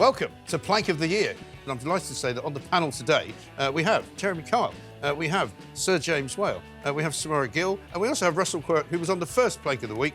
Welcome to Plank of the Year. And I'm delighted to say that on the panel today, we have Jeremy Kyle, we have Sir James Whale, we have Samara Gill, and we also have Russell Quirk, who was on the first Plank of the Week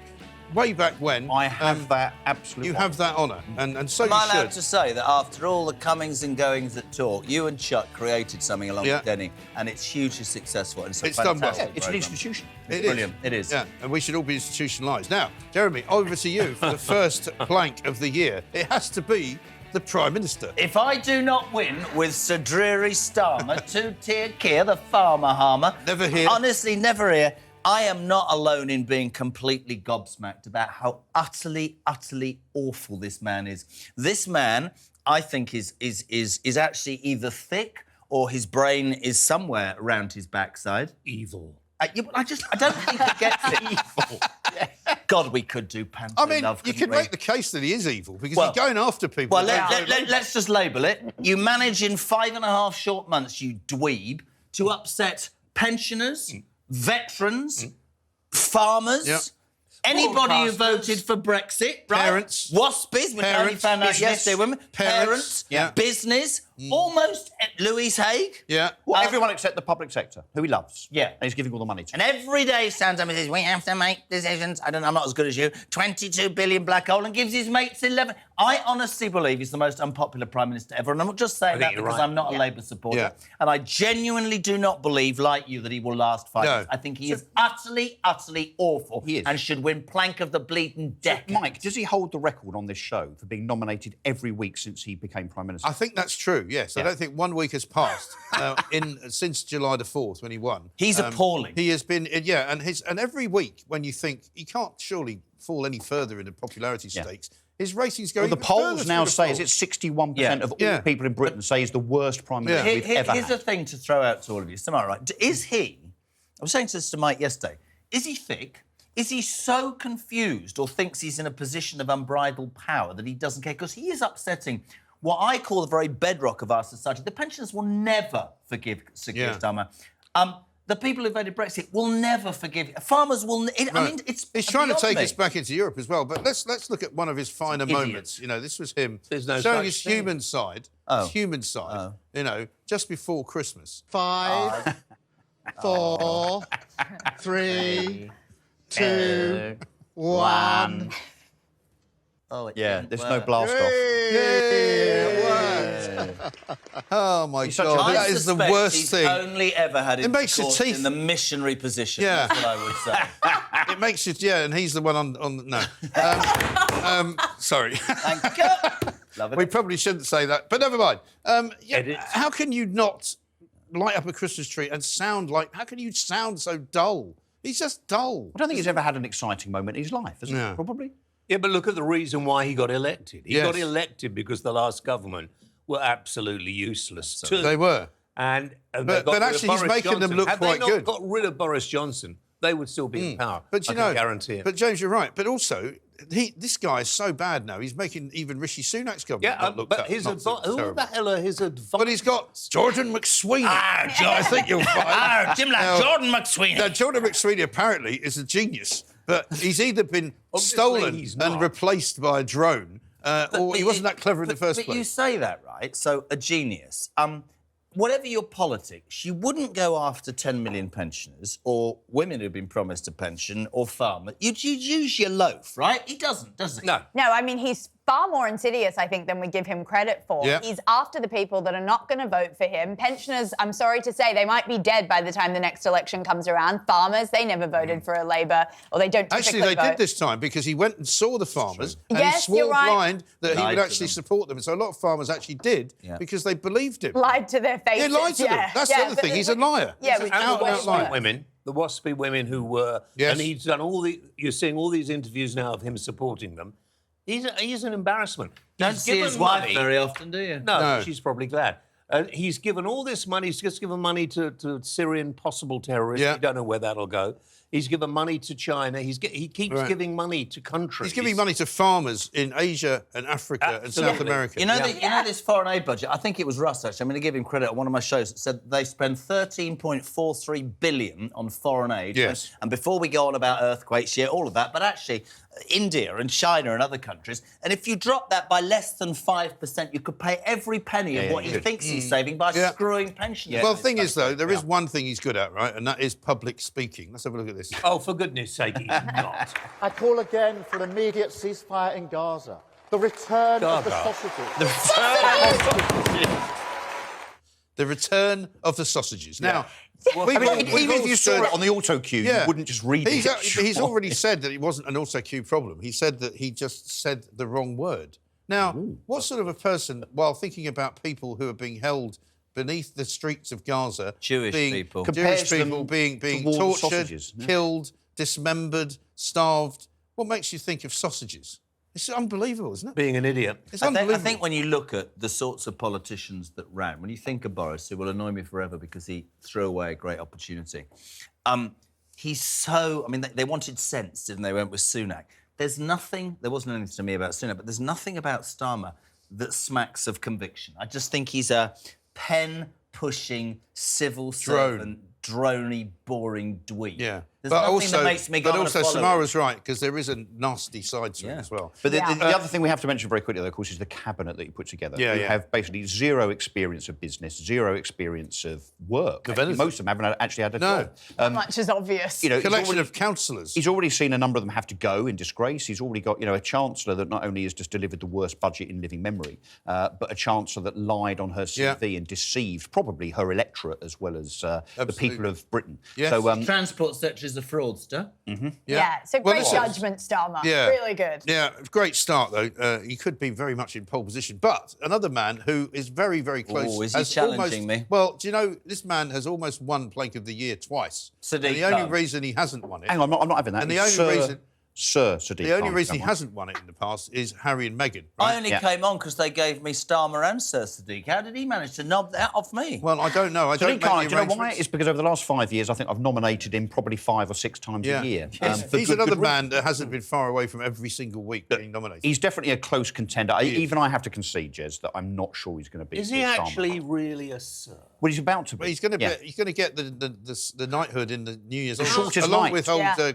way back when. I have that absolute You honour. have that honour, and so Am you I allowed should. to say that after all the comings and goings that talk, you and Chuck created something along Yeah. with Denny, and it's hugely successful. And It's done well. fantastic Yeah, it's an programme. institution. It is. Brilliant. It is. Yeah, and we should all be institutionalised. Now, Jeremy, over to you for the first Plank of the Year. It has to be the Prime Minister. If I do not win with Sir Dreary Starmer, two-tier Keir, the farmer harmer... Never here. Honestly, never here. I am not alone in being completely gobsmacked about how utterly, utterly awful this man is. This man, I think, is actually either thick or his brain is somewhere around his backside. Evil. I don't think he gets it. Evil. God, we could do Panto I mean, Love, you couldn't could we? make the case that he is evil because Well- he's going after people. Well, that don't vote. let's just label it. You manage in 5.5 short months, you dweeb, to upset pensioners, veterans, farmers, Yep. anybody who Broadcasters. voted for Brexit, right? Parents. Waspies, which I only Parents. found out Business. yesterday, women. Parents. Yeah. Business, almost Louise Hague. Yeah. Well, everyone except the public sector, who he loves. Yeah. And he's giving all the money to. And every day he stands up and says, we have to make decisions. I'm not as good as you. 22 billion black hole, and gives his mates 11. I honestly believe he's the most unpopular Prime Minister ever. And I'm not just saying that you're because right. I'm not a Labour supporter. Yeah. And I genuinely do not believe, like you, that he will last 5 No. years. I think he is utterly, utterly awful. He is. And should win plank of the bleeding decade. Mike, does he hold the record on this show for being nominated every week since he became Prime Minister? I think that's true, yes. I don't think 1 week has passed since July the 4th when he won. He's appalling. He has been, and every week when you think he can't surely fall any further in the popularity stakes, his ratings go Well, the even further polls through now the say floor. it's 61% Yeah. of all Yeah. people in Britain say he's the worst Prime Minister we've ever Here's had. a thing to throw out to all of you. Samara, right? Is he, I was saying this to Mike yesterday, is he thick? Is he so confused or thinks he's in a position of unbridled power that he doesn't care? Because he is upsetting what I call the very bedrock of our society. The pensioners will never forgive Sir Keir Starmer. The people who voted Brexit will never forgive. Farmers will... I mean, it's He's trying to beyond take me. us back into Europe as well, but let's look at one of his finer Idiot. moments. You know, this was him There's no showing such his thing. human side. Oh. His human side. You know, just before Christmas. 5, 4, 3, 2, 1. Oh, it Yeah, didn't there's work. no blast off. Oh my such a- God, I that is the suspect worst he's thing. only ever had It makes your intercourse teeth- in the missionary position. Yeah. That's what I would say. It makes it, and he's the one on no. Sorry. Thank you. Love it. We probably shouldn't say that, but never mind. Edit. How can you not light up a Christmas tree and sound like... How can you sound so dull? He's just dull. I don't think he's ever had an exciting moment in his life, has he? No. Probably. Yeah, but look at the reason why he got elected. He Yes. got elected because the last government were absolutely useless too. They were. And they But- got but rid of actually he's Boris making them Johnson. look Had quite they not good. got rid of Boris Johnson, they would still be in power. But you I know, can guarantee it. But James, you're right. But also, this guy is so bad now. He's making even Rishi Sunak's government yeah, not look but that, his not so advice. Who terrible. the hell are his advice? But he's got Jordan McSweeney. I think you'll find. Jim like Jordan McSweeney. Now, Jordan McSweeney apparently is a genius, but he's either been Obviously stolen he's and not. replaced by a drone, or he wasn't that clever in the first But you place. say that, right? So, a genius. Whatever your politics, you wouldn't go after 10 million pensioners or women who've been promised a pension or farmers. You'd use your loaf, right? He doesn't, does he? No. No, I mean, he's far more insidious, I think, than we give him credit for. Yeah. He's after the people that are not going to vote for him. Pensioners, I'm sorry to say, they might be dead by the time the next election comes around. Farmers, they never voted for a Labour, or they don't typically Actually, they vote. did this time because he went and saw the farmers and Yes, he swore you're right. blind that he Lied would to actually them. support them. And so a lot of farmers actually did because they believed him. Lied to their faces. He lied to them. That's the other but- thing. He's a liar. Yeah, He's which an is out and out worse. liar. women, the waspy women who were, Yes. and he's done you're seeing all these interviews now of him supporting them. He's an embarrassment. Don't He's see given his wife money- very often, do you? No, No. she's probably glad. He's given all this money. He's just given money to Syrian possible terrorists. Yeah. We don't know where that'll go. He's given money to China. He keeps giving money to countries. He's giving money to farmers in Asia and Africa and South America. You know, you know this foreign aid budget? I think it was Russ, actually. I'm going to give him credit on one of my shows that said they spend $13.43 billion on foreign aid. Yes. And before we go on about earthquakes, all of that, but actually, India and China and other countries, and if you drop that by less than 5%, you could pay every penny of what he thinks he's saving by screwing pensioners. Well, the thing is, though, there is one thing he's good at, right? And that is public speaking. Let's have a look at this. Oh, for goodness sake, he's not. I call again for an immediate ceasefire in Gaza. The return of the sausages. The return of the sausages. Now, I mean, even if you saw it on the auto cue, you wouldn't just read it. He's already said that it wasn't an auto cue problem. He said that he just said the wrong word. Now, what sort of a person, while thinking about people who are being held beneath the streets of Gaza, Jewish people being tortured, killed, dismembered, starved, what makes you think of sausages? It's unbelievable, isn't it? Being an idiot. It's unbelievable. I think when you look at the sorts of politicians that ran, when you think of Boris, who will annoy me forever because he threw away a great opportunity, he's so... I mean, they wanted sense, didn't they? Went with Sunak. There wasn't anything to me about Sunak, but there's nothing about Starmer that smacks of conviction. I just think he's a pen-pushing, civil servant, droney, boring dweeb. Yeah. There's nothing that makes me go But also, follow Samara's right, because there is a nasty side to it as well. But the other thing we have to mention very quickly, though, of course, is the cabinet that he put together. Yeah, who have basically zero experience of business, zero experience of work. Most of them haven't actually had a job. Much is obvious. You know, Collection of councillors. He's already seen a number of them have to go in disgrace. He's already got, a chancellor that not only has just delivered the worst budget in living memory, but a chancellor that lied on her CV and deceived probably her electorate as well as the people of Britain. Yes. So, Transport secretary's a fraudster. Yeah, so great judgment, Starmer. Yeah. Really good. Yeah, great start, though. He could be very much in pole position. But another man who is very, very close... Oh, is he challenging me? Well, do you know, this man has almost won Plank of the Year twice. Sadiq And the only Khan. reason he hasn't won it... hang on, I'm not having that. And the It's only reason... Sir Sadiq The only Khan, reason he someone. hasn't won it in the past is Harry and Meghan. I Right? only came on because they gave me Starmer and Sir Sadiq. How did he manage to knob that off me? Well, I don't know. I don't Sadiq make Khan, the do you know why? arrangements. It's because over the last 5 years, I think I've nominated him probably 5 or 6 times a year. He's another man that hasn't been far away from every single week being nominated. He's definitely a close contender. Even I have to concede, Jez, that I'm not sure he's going to be. Is he actually really a sir? Well, he's about to be. But he's going to get the knighthood in the New Year's, shortest along night. with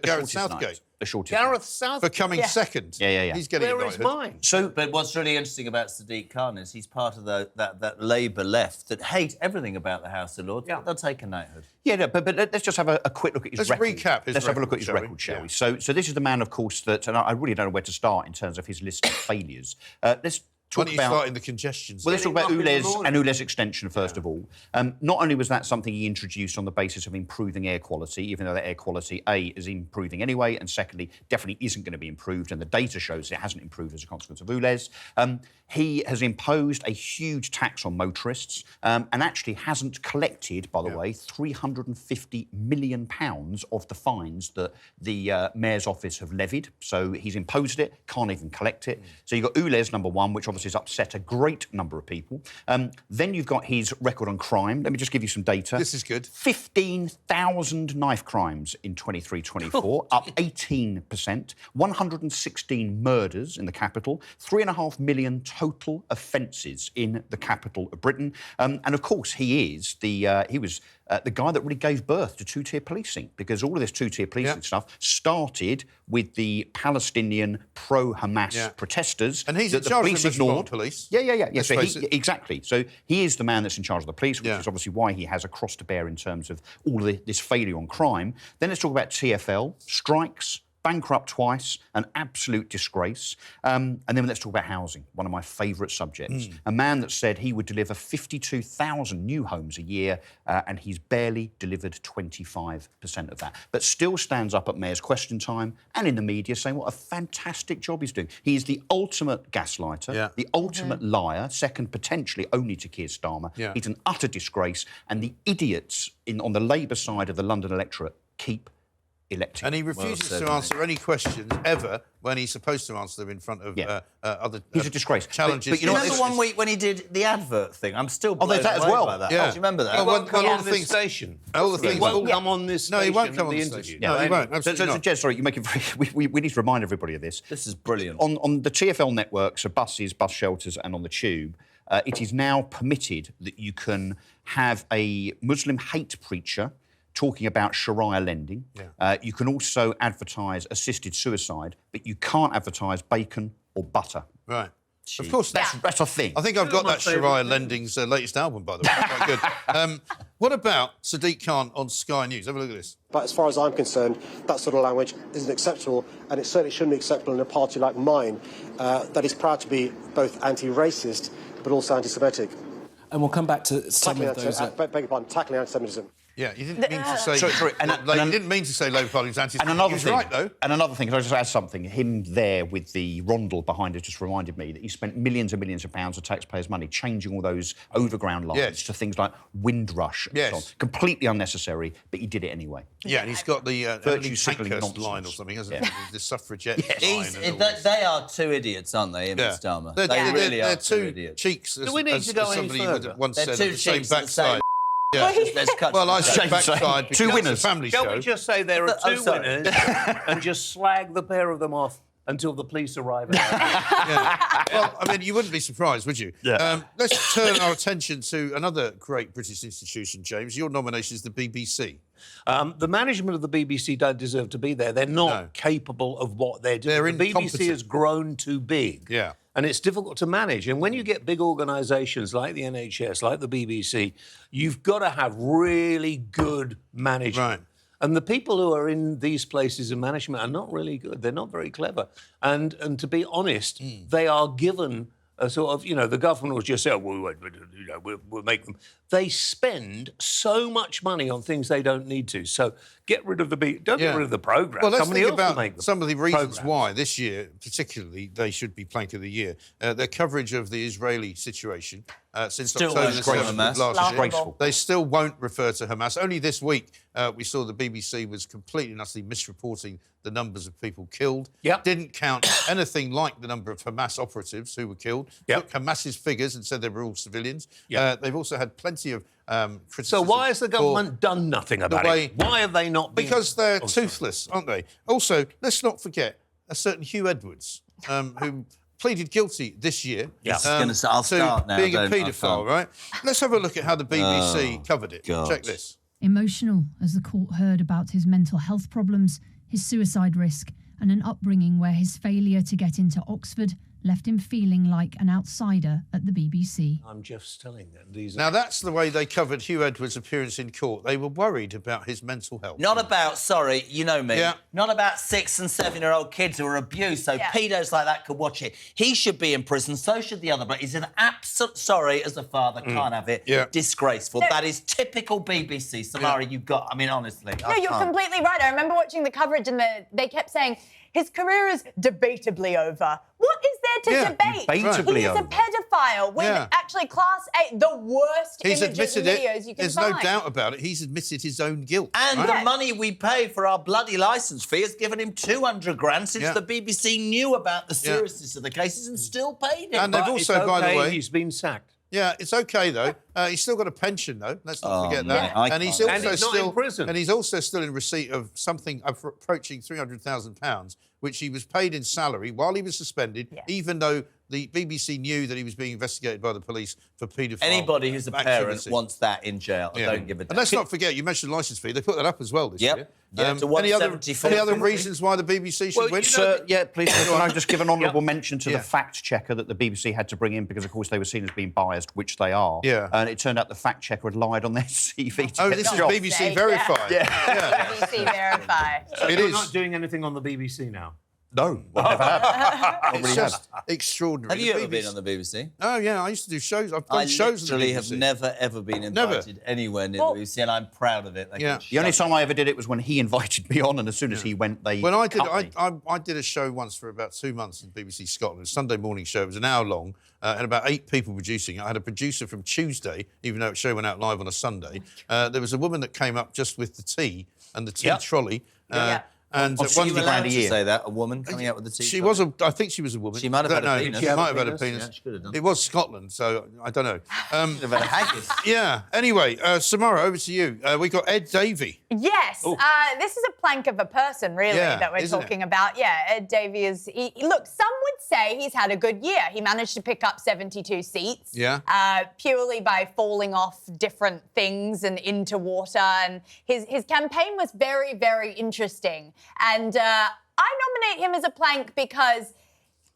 Gareth Southgate. The shortest. Gareth Southgate. For coming second. Yeah. He's getting Where is knighthood. mine? So, But what's really interesting about Sadiq Khan is he's part of that Labour left that hate everything about the House of Lords. Yeah. They'll take a knighthood. but let's just have a quick look at his Let's record. recap his Let's have a look at record, his record, shall shall we? we? So this is the man, of course, that, and I really don't know where to start in terms of his list of failures. Let's Why talk don't you about... start in the congestion Well, let's zone? talk about Getting up in the ULEZ morning. and ULEZ extension first of all. Not only was that something he introduced on the basis of improving air quality, even though that air quality, A, is improving anyway, and secondly, definitely isn't going to be improved, and the data shows it hasn't improved as a consequence of ULEZ. He has imposed a huge tax on motorists and actually hasn't collected, by the way, £350 million of the fines that the Mayor's office have levied. So he's imposed it, can't even collect it. So you've got ULEZ, number one, which obviously has upset a great number of people. Then you've got his record on crime. Let me just give you some data. This is good. 15,000 knife crimes in 23-24, up 18%. 116 murders in the capital. 3.5 million total offences in the capital of Britain. And of course, he was the guy that really gave birth to two-tier policing, because all of this two-tier policing stuff started with the Palestinian pro-Hamas protesters. And he's that in the charge of police the Metropolitan ignored. Police. Yeah. Let's So face it. exactly. So he is the man that's in charge of the police, which is obviously why he has a cross to bear in terms of all of this failure on crime. Then let's talk about TfL, strikes, bankrupt twice, an absolute disgrace. And then let's talk about housing, one of my favourite subjects. A man that said he would deliver 52,000 new homes a year, and he's barely delivered 25% of that. But still stands up at Mayor's Question Time and in the media saying what a fantastic job he's doing. He is the ultimate gaslighter, the ultimate liar, second potentially only to Keir Starmer. He's an utter disgrace, and the idiots on the Labour side of the London electorate keep elected. And he refuses to answer any questions ever when he's supposed to answer them in front of other. He's a disgrace. Challenges. But you remember one week when he did the advert thing? I'm still blown there's that as away well. by that. Yeah. Do you remember that? Well, He won't come all on the this things- station. all the things- He won't all- come on this No, station he won't come in on the the interview. station. No, he won't. Absolutely not. Jed, sorry, you make it very... We need to remind everybody of this. This is brilliant. On the TfL network, so buses, bus shelters, and on the tube, it is now permitted that you can have a Muslim hate preacher talking about Sharia lending. You can also advertise assisted suicide, but you can't advertise bacon or butter. Right. Of course, That's a thing. I think I've got my that favourite Sharia thing. Lending's latest album, by the way. Quite good. What about Sadiq Khan on Sky News? Have a look at this. But as far as I'm concerned, that sort of language isn't acceptable, and it certainly shouldn't be acceptable in a party like mine that is proud to be both anti-racist but also anti-Semitic. And we'll come back to some Tackling of those. beg your pardon, tackling anti-Semitism. Yeah, you didn't mean to say. Sorry, you didn't mean to say Labour Party was anti. And another he was thing, right though. And another thing, can I just add something? Him there with the rondel behind it just reminded me that he spent millions and millions of pounds of taxpayers' money changing all those overground lines Yes. to things like Windrush and so on. Yes. Completely unnecessary, but he did it anyway. Yeah, and he's got the Virtue Emily signalling Pankhurst nonsense. line or something, hasn't he? The suffragette line. He's, and all this. they are two idiots, aren't they, Ian and Starmer? They're, They really they're are two idiots. cheeks. Do we need to go any somebody further? once They're said two of the same cheeks of the same backside. Yeah. Let's cut Well, to I the say chase. backside because Two it's winners. a family Shall show. we just say there are Oh, two sorry. winners and just slag the pair of them off until the police arrive? Well, I mean, you wouldn't be surprised, would you? Yeah. Let's turn our attention to another great British institution, James. Your nomination is the BBC. The management of the BBC don't deserve to be there. They're not No. capable of what they're doing. They're the BBC incompetent. has grown too big. Yeah. And it's difficult to manage. And when you get big organisations like the NHS, like the BBC, you've got to have really good management. Right. And the people who are in these places in management are not really good. They're not very clever. And to be honest, they are given a sort of, the government will just say, we'll make them. They spend so much money on things they don't need to. So get rid of don't get rid of the programme. Well, let's Somebody think else will about make them. some of the reasons programmes. why this year, particularly, they should be Plank of the Year. Their coverage of the Israeli situation since Still October the disgraceful. 7th of Hamas. last year. Disgraceful. They still won't refer to Hamas. Only this week, we saw the BBC was completely and utterly misreporting the numbers of people killed. Yep. Didn't count anything like the number of Hamas operatives who were killed. Yep. Took Hamas's figures and said they were all civilians. Yep. They've also had plenty of criticism. So why has the government done nothing about it? Why have they not been... Because they're Oh, sorry. toothless, aren't they? Also, let's not forget a certain Hugh Edwards, who pleaded guilty this year Yeah. I was gonna say, I'll to start now, being a don't I, paedophile, Phil? right? Let's have a look at how the BBC covered it. God. Check this. Emotional as the court heard about his mental health problems, his suicide risk, and an upbringing where his failure to get into Oxford left him feeling like an outsider at the BBC. I'm just telling them these Now, are... that's the way they covered Hugh Edwards' appearance in court. They were worried about his mental health. Not about, sorry, you know me, Yeah. not about 6- and 7-year-old kids who are abused, so pedos like that could watch it. He should be in prison, so should the other, but he's an absolute, sorry, as a father, can't have it. Yeah. Disgraceful. That is typical BBC. Samara, you got, I mean, honestly. No, you're completely right. I remember watching the coverage and they kept saying, his career is debatably over. What is there to debate? Debatably He is over. a paedophile with actually Class A, the worst He's images admitted and videos it. you can There's find. no doubt about it. He's admitted his own guilt. And right? the money we pay for our bloody licence fee has given him 200 grand since Yeah. the BBC knew about the seriousness of the cases and still paid him. And they've But also, it's by the okay, way... he's been sacked. Yeah, it's okay though. He's still got a pension though. Let's not forget that. I And he's can't. also And he's not still in prison. And he's also still in receipt of something approaching £300,000, which he was paid in salary while he was suspended, even though the BBC knew that he was being investigated by the police for paedophile Anybody who's a parent activity. wants that in jail. I don't give a damn. And let's not forget, you mentioned licence fee. They put that up as well this Yep. year. Yeah, to any other 174. reasons why the BBC should Well, win? you know, Yeah, please. Can I just give an honourable mention to Yeah. the fact checker that the BBC had to bring in because, of course, they were seen as being biased, which they are. Yeah. And it turned out the fact checker had lied on their CV to Oh, get this the is job. BBC Sake, Verified. BBC Verify. It You're is. not doing anything on the BBC now. No, well, never have. It's just extraordinary. Have you The ever been BBC on the BBC? Oh, yeah, I used to do shows. I've I done shows on the literally BBC. have never, ever been invited anywhere near the BBC, and I'm proud of it. They Yeah. can The only shut time I ever did it was when he invited me on, and as soon as he went, they When I did, cut me. I did a show once for about 2 months in BBC Scotland, a Sunday morning show. It was an hour long, and about 8 people producing it. I had a producer from Tuesday, even though the show went out live on a Sunday. There was a woman that came up just with the tea and the tea Yep. trolley. Yeah. And Are you one allowed to say that? A woman coming out with the tea She trolley? was I think she was a woman. She might have I had don't a know. penis. She She might had have a had a penis. penis. Yeah, she could have done. It was Scotland, so I don't know. Should have had a haggis. Yeah. Anyway, Samara, over to you. We got Ed Davey. Yes, this is a plank of a person, really, Yeah, that we're isn't it? talking about. Yeah, Ed Davey is. Look, some would say he's had a good year. He managed to pick up 72 seats. Yeah. Purely by falling off different things and into water. And his campaign was very, very interesting. And I nominate him as a plank because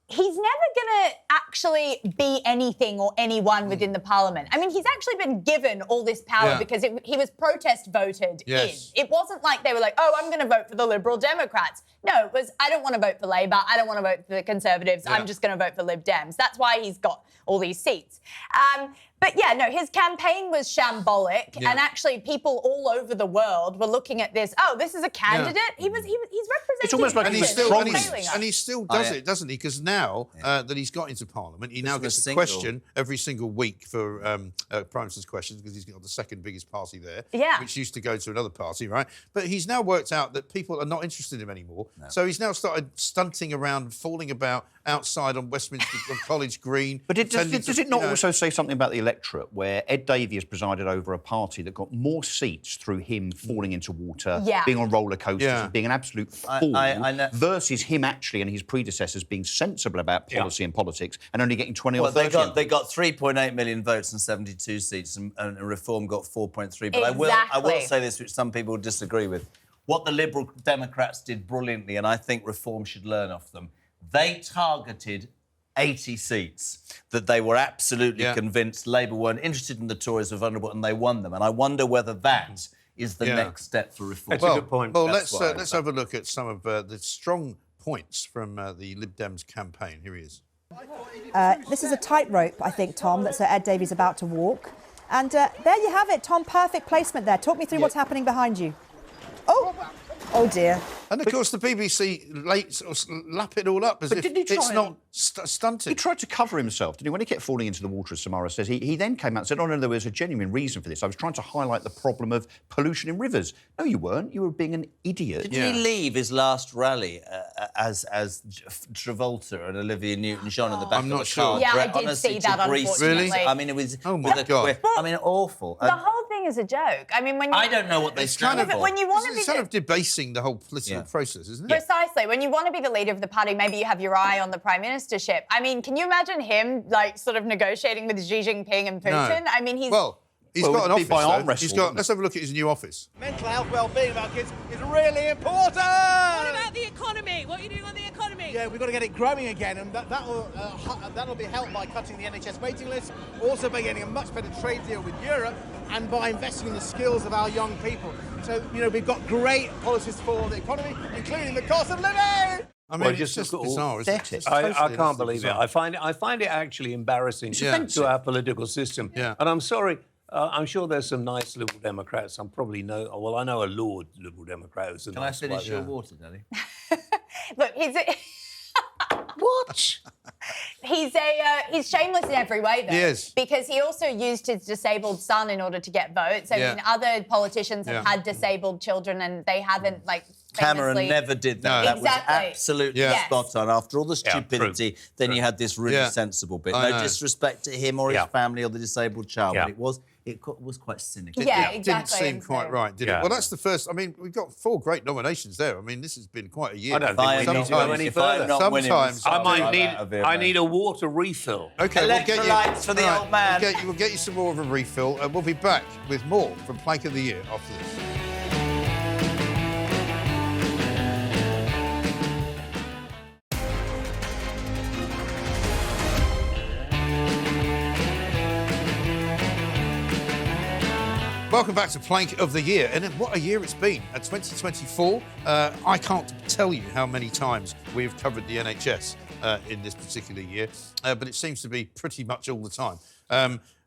he's never going to actually be anything or anyone within the parliament. I mean, he's actually been given all this power Yeah. because he was protest voted Yes. in. It wasn't like they were like, oh, I'm going to vote for the Liberal Democrats. No, it was, I don't want to vote for Labour. I don't want to vote for the Conservatives. Yeah. I'm just going to vote for Lib Dems. That's why he's got all these seats. But yeah, no, his campaign was shambolic, Yeah. and actually people all over the world were looking at this. Oh, this is a candidate. He's representing. It's almost like And he he's still, trolling and he still does yeah. it, doesn't he? Because now that he's got into Parliament, he now Christmas gets a single. question every single week for Prime Minister's questions because he's got the second biggest party there, Yeah. which used to go to another party, right? But he's now worked out that people are not interested in him anymore. So he's now started stunting around, falling about outside on Westminster on College Green. But pretending does to, it not you know- also say something about the electorate where Ed Davey has presided over a party that got more seats through him falling into water, Yeah. being on roller coasters, Yeah. and being an absolute fool, I know- versus him actually and his predecessors being sensible about policy and politics and only getting 20 or Well, 30. they got 3.8 million votes and 72 seats, and Reform got 4.3. But I will Exactly. say this, which some people disagree with. What the Liberal Democrats did brilliantly, and I think Reform should learn off them, they targeted 80 seats that they were absolutely convinced Labour weren't interested in, the Tories were vulnerable, and they won them. And I wonder whether that is the next step for Reform. That's a good point. Well, That's let's have a look at some of the strong points from the Lib Dems campaign. Here he is. This is a tightrope, I think, Tom, that Sir Ed Davey's about to walk. And there you have it, Tom. Perfect placement there. Talk me through what's happening behind you. Oh dear. And of course, the BBC lap it all up as But if didn't he try it's and- not stunted. He tried to cover himself, didn't he? When he kept falling into the water, as Samara says, he then came out and said, oh, no, there was a genuine reason for this. I was trying to highlight the problem of pollution in rivers. No, you weren't. You were being an idiot. Didn't he leave his last rally as Travolta and Olivia Newton-John in the back I'm of not the sure. car? Yeah, I did Honestly, see to that, Greece. unfortunately. Really? I mean, it was... Oh, my God. I mean, awful. The whole thing is a joke. I mean, when you, I don't know what they stand kind of- for. when you want to be It's kind of debasing the whole political process, isn't it? precisely when you want to be the leader of the party, maybe you have your eye on the prime ministership. I mean, can you imagine him like sort of negotiating with Xi Jinping and Putin? No. I mean, he's Well, he's Well, got an it would be office. by arm Though. He's wrestle, got. wouldn't Let's have a look at his new office. Mental health, well-being of our kids is really important. What about the economy? What are you doing on the economy? Yeah, we've got to get it growing again, and that'll be helped by cutting the NHS waiting list, also by getting a much better trade deal with Europe, and by investing in the skills of our young people. So, we've got great policies for the economy, including the cost of living. I mean, Well, it's just just look at all- bizarre, isn't it? Pathetic. It's I totally can't believe it. bizarre. I find it actually embarrassing offensive. to our political system. Yeah. And I'm sorry. I'm sure there's some nice Liberal Democrats. I know a Lord Liberal Democrat who's a Can I nice finish bloke. your water, Daddy? look, What? He's shameless in every way, though. He is. Because he also used his disabled son in order to get votes. I Yeah. mean, other politicians have Yeah. had disabled children and they haven't, like, Cameron famously- never did that. No. That Exactly. was absolutely Yeah. spot on. After all the Yeah, stupidity, then you had this really Yeah. sensible bit. I No know. disrespect to him or his Yeah. family or the disabled child, Yeah. but it was quite cynical. Yeah, Didn't exactly. seem and quite so- right, did it? Yeah. Well, that's the first. I mean, we've got 4 great nominations there. I mean, this has been quite a year. I don't think we need to go Sometimes- any If I'm further. not winning, Sometimes- we'll I start might right need. out of here, I mate. need a water refill. Okay, we'll get you. Electrolytes for the Right, old man. We'll get you some more of a refill, and we'll be back with more from Plank of the Year after this. Welcome back to Plank of the Year, and what a year it's been. 2024, I can't tell you how many times we've covered the NHS in this particular year, but it seems to be pretty much all the time.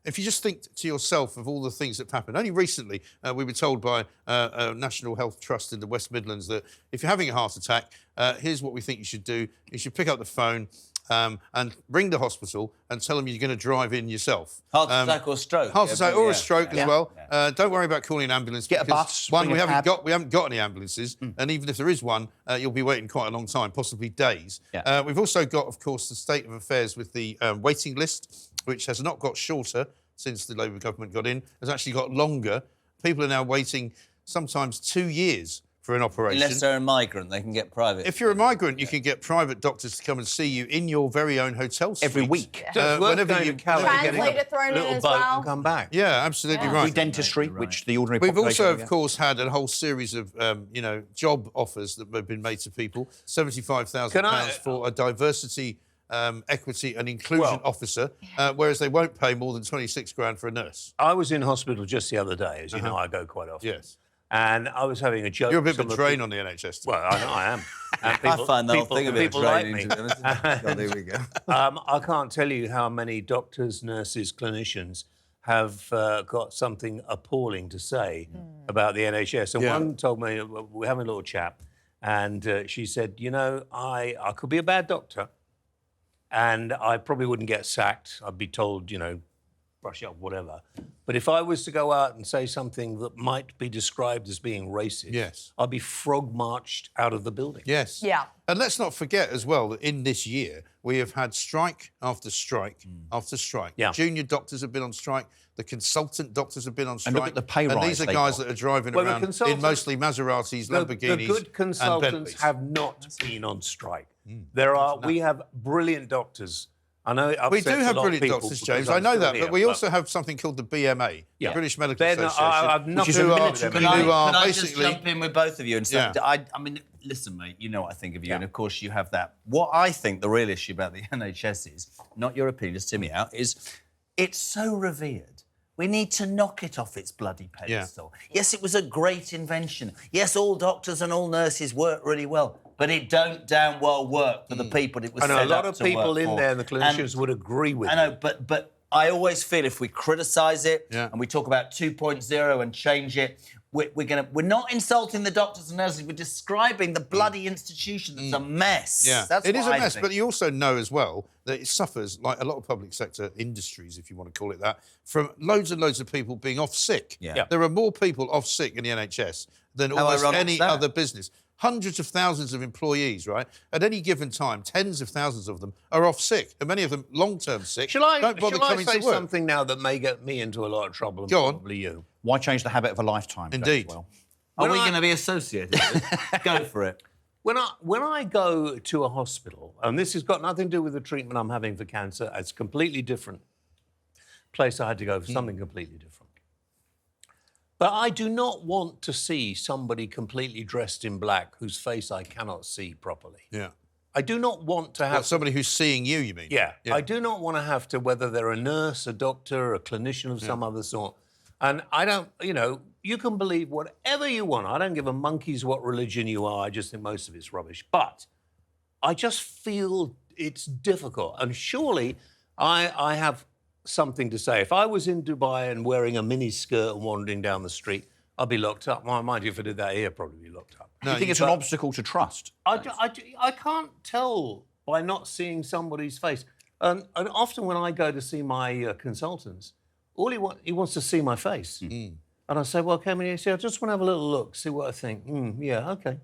If you just think to yourself of all the things that have happened, only recently we were told by a National Health Trust in the West Midlands that if you're having a heart attack, here's what we think you should do. You should pick up the phone and ring the hospital and tell them you're going to drive in yourself. Heart attack or stroke. Heart attack or a stroke as well. Yeah. Don't worry about calling an ambulance. Get a because, bus, One, bring we a haven't got any ambulances, and even if there is one, you'll be waiting quite a long time, possibly days. Yeah. We've also got, of course, the state of affairs with the waiting list, which has not got shorter since the Labour government got in, has actually got longer. People are now waiting sometimes 2 years for an operation. Unless they're a migrant, they can get private. If you're a migrant, you can get private doctors to come and see you in your very own hotel suite. Every week. Whenever you Translator thrown in as well. And come back. Yeah, absolutely right. Free dentistry, which the ordinary We've population also, don't of course, had a whole series of, job offers that have been made to people. £75,000 for a diversity, equity and inclusion officer, whereas they won't pay more than 26 grand for a nurse. I was in hospital just the other day, as you know, I go quite often. Yes. And I was having a joke. You're a bit of with a some drain on the NHS. Well, I am. And I find the whole thing a bit people like draining, me. to be honest. Oh, there we go. I can't tell you how many doctors, nurses, clinicians have got something appalling to say about the NHS. And one told me, we're having a little chat, and she said, I could be a bad doctor, and I probably wouldn't get sacked. I'd be told, brush up, whatever. But if I was to go out and say something that might be described as being racist, I'd be frog marched out of the building. Yes. Yeah. And let's not forget as well that in this year we have had strike after strike after strike. Yeah. Junior doctors have been on strike. The consultant doctors have been on strike. And look at the pay And rise these are they guys got. that are driving Well, the around in consultants- mostly Maseratis, Lamborghinis, The good and consultants Bentleys. have not been on strike. We have brilliant doctors. I know it We do upsets a have lot of brilliant people doctors, because James. I I'm know still that, here, but we also have something called the BMA, the British Medical Association, I've which is nothing- who are, military- Can I basically. just jump in with both of you and say, I mean, listen, mate, you know what I think of you, and of course you have that. What I think the real issue about the NHS is, not your opinion, just hear me out, is it's so revered. We need to knock it off its bloody pedestal. Yes, it was a great invention. Yes, all doctors and all nurses work really well, but it don't damn well work for the people it was set up to And a lot of people work in for. there, the clinicians, would agree with I know, but I always feel if we criticise it and we talk about 2.0 and change it, we're not insulting the doctors and nurses. We're describing the bloody institution that's a mess. Yeah, That's it is a what I mess, think. but you also know as well that it suffers, like a lot of public sector industries, if you want to call it that, from loads and loads of people being off sick. Yeah. There are more people off sick in the NHS than How almost ironic any is that? other business. Hundreds of thousands of employees, right? At any given time, tens of thousands of them are off sick, and many of them long-term sick. Shall I don't bother coming say to work. something now that may get me into a lot of trouble? And Go on. Probably you. Why change the habit of a lifetime? Indeed. James? Well, Are we going to be associated with it? Go for it. When I go to a hospital, and this has got nothing to do with the treatment I'm having for cancer, it's a completely different place I had to go for something completely different. But I do not want to see somebody completely dressed in black whose face I cannot see properly. Yeah. I do not want to have... Well, somebody who's seeing you, you mean? Yeah. I do not want to have to, whether they're a nurse, a doctor, a clinician of some other sort. And I don't, you can believe whatever you want. I don't give a monkey's what religion you are. I just think most of it's rubbish. But I just feel it's difficult. And surely I have something to say. If I was in Dubai and wearing a mini skirt and wandering down the street, I'd be locked up. Well, mind you, if I did that here, I'd probably be locked up. do you think it's an obstacle to trust? I can't tell by not seeing somebody's face. And often when I go to see my consultants, he wants to see my face. And I say, well, come in here. I just want to have a little look, see what I think. Yeah, okay.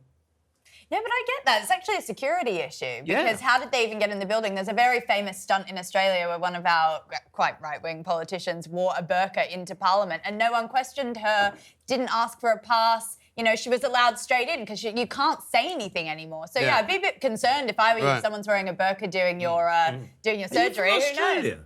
Yeah, but I get that. It's actually a security issue because how did they even get in the building? There's a very famous stunt in Australia where one of our quite right-wing politicians wore a burqa into Parliament and no one questioned her, didn't ask for a pass. She was allowed straight in because you can't say anything anymore. So, I'd be a bit concerned if I were you, someone's wearing a burqa doing your surgery. Who knows?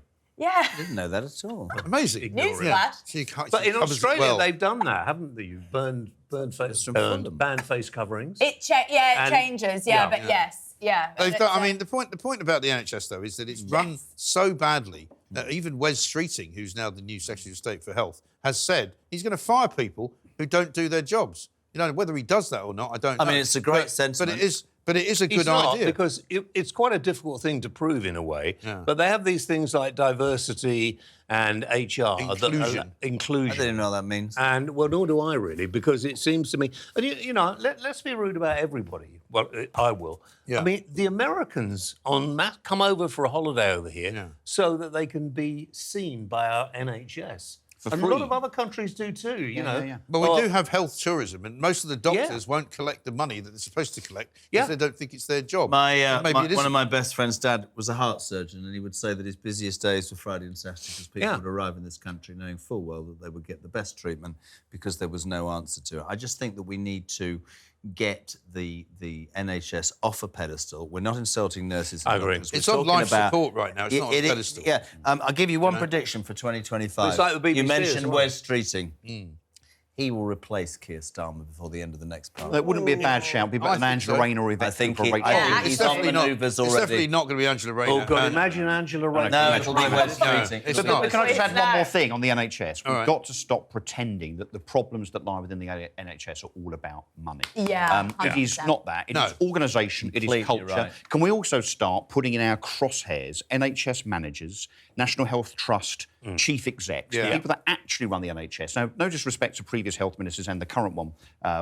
Yeah. I didn't know that at all. Amazing. Newsflash. So you can't, But she in covers it Australia, well. they've done that, haven't they? You've banned face coverings. It changes, but yes. Yeah. They've done, I mean, the point about the NHS, though, is that it's run so badly that even Wes Streeting, who's now the new Secretary of State for Health, has said he's going to fire people who don't do their jobs. Whether he does that or not, I don't know. I mean, it's a great sentiment. But it is a good It's not, idea. because it's quite a difficult thing to prove in a way. Yeah. But they have these things like diversity and HR. Inclusion. Inclusion. I don't even know what that means. And, well, nor do I really, because it seems to me... And, you know, let's be rude about everybody. Well, I will. Yeah. I mean, the Americans come over for a holiday over here so that they can be seen by our NHS. And a lot of other countries do too, you know. But we do have health tourism, and most of the doctors won't collect the money that they're supposed to collect because they don't think it's their job. One of my best friend's dad was a heart surgeon, and he would say that his busiest days were Friday and Saturday because people would arrive in this country knowing full well that they would get the best treatment because there was no answer to it. I just think that we need to get the NHS off a pedestal. We're not insulting nurses and doctors. It's on life support right now. It's not on a pedestal. Yeah. I'll give you one prediction for 2025. It's like the BBC you mentioned as well. Wes Streeting. He will replace Keir Starmer before the end of the next parliament. That wouldn't be a bad shout. Be better than Angela Rayner or Yvette. I think Cooper. he's on manoeuvres already. It's definitely not going to be Angela Rayner. Oh, God, imagine Angela Rayner. No, it'll be Wes Streeting. It's But not. can I just add one more thing on the NHS? We've right. got to stop pretending that the problems that lie within the NHS are all about money. Yeah, It is not that. It is organisation. It is Completely culture. right. Can we also start putting in our crosshairs NHS managers, National Health Trust chief execs, the people that actually run the NHS? Now, no disrespect to previous health ministers and the current one,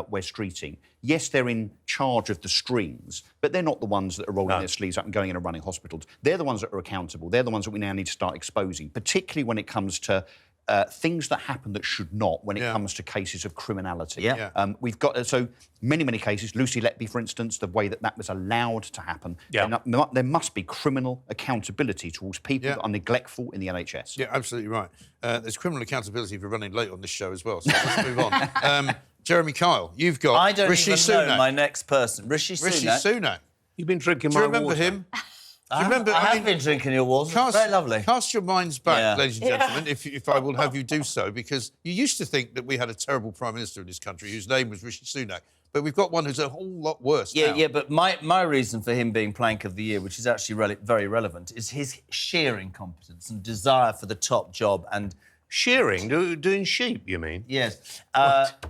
Wes Streeting. Yes, they're in charge of the strings, but they're not the ones that are rolling their sleeves up and going in and running hospitals. They're the ones that are accountable. They're the ones that we now need to start exposing, particularly when it comes to things that happen that should not when it comes to cases of criminality. We've got so many cases. Lucy Letby, for instance, the way that was allowed to happen. There must be criminal accountability towards people that are neglectful in the NHS. Yeah, absolutely right. There's criminal accountability for running late on this show as well. So let's move on. Jeremy Kyle, you've got I don't Rishi even Sunak. know my next person. Rishi Sunak. You've been drinking Do you my remember water. him? Do you remember? I have been drinking your water. It's very lovely. Cast your minds back, ladies and gentlemen, if I will have you do so, because you used to think that we had a terrible Prime Minister in this country whose name was Rishi Sunak, but we've got one who's a whole lot worse now. Yeah, but my reason for him being Plank of the Year, which is actually very relevant, is his sheer incompetence and desire for the top job and... Shearing? Doing sheep, you mean? Yes.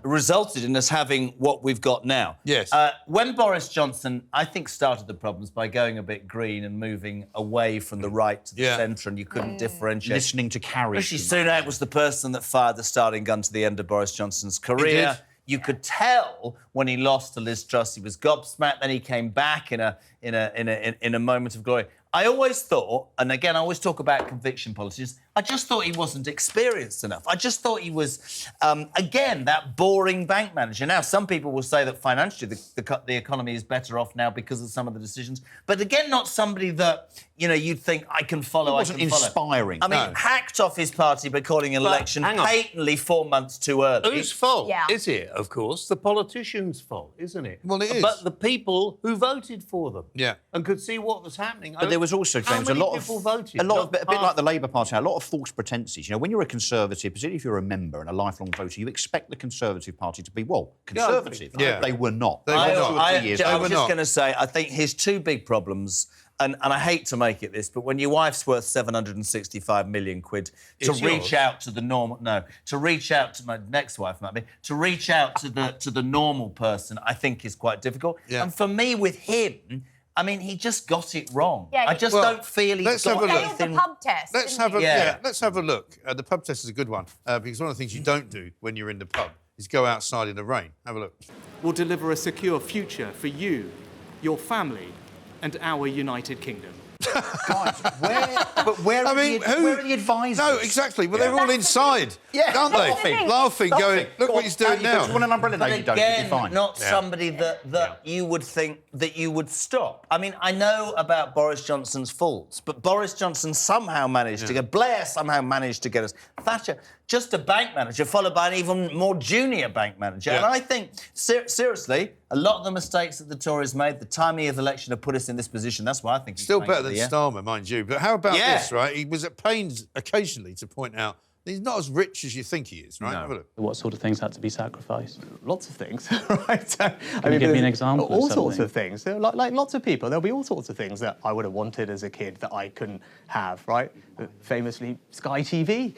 Resulted in us having what we've got now. Yes. When Boris Johnson, I think, started the problems by going a bit green and moving away from the right to the centre, and you couldn't differentiate. Listening to Carrie. Rishi Sunak was the person that fired the starting gun to the end of Boris Johnson's career. You could tell when he lost to Liz Truss, he was gobsmacked. Then he came back in a moment of glory. I always thought, and again, I always talk about conviction politicians, I just thought he wasn't experienced enough. I just thought he was, again, that boring bank manager. Now, some people will say that financially the economy is better off now because of some of the decisions. But again, not somebody that, you know, you'd think, I can follow, It wasn't inspiring. I mean, hacked off his party by calling an election patently 4 months too early. Whose fault is it, of course? The politicians' fault, isn't it? Well, it is. But the people who voted for them. Yeah. And could see what was happening. But there was also, James, a lot of people voted? a bit like the Labour Party, a lot of false pretences. You know, when you're a Conservative, particularly if you're a member and a lifelong voter, you expect the Conservative Party to be, well, Conservative. Yeah. They were not. I was just not. going to say, I think his two big problems, and I hate to make it this, but when your wife's worth 765 million quid, to reach out to the normal, to reach out to my next wife, might be, to reach out to the normal person, I think is quite difficult. Yeah. And for me, with him, I mean, he just got it wrong. Yeah, I just don't feel he's got anything... the pub test. Let's have a look. The pub test is a good one because one of the things you don't do when you're in the pub is go outside in the rain. Have a look. Will deliver a secure future for you, your family, and our United Kingdom. Guys, where are the advisors? No, exactly. Well, they're all inside, aren't they? Laughing, going, look what he's doing now. If you want an umbrella, But you don't. again, You'll be fine. not somebody that you would think that you would stop. I mean, I know about Boris Johnson's faults, but Boris Johnson somehow managed to get... Blair somehow managed to get us. Thatcher, just a bank manager, followed by an even more junior bank manager. Yeah. And I think, seriously, a lot of the mistakes that the Tories made, the timing of the election have put us in this position. That's why I think he's Still Plank better of the than Year. Starmer, mind you. But how about this, right? He was at pains occasionally to point out He's not as rich as you think he is, right? No. Have a look. What sort of things had to be sacrificed? Lots of things, right? Can you give me an example of All sorts something? of things. Like lots of people, there'll be all sorts of things that I would have wanted as a kid that I couldn't have, right? Famously, Sky TV.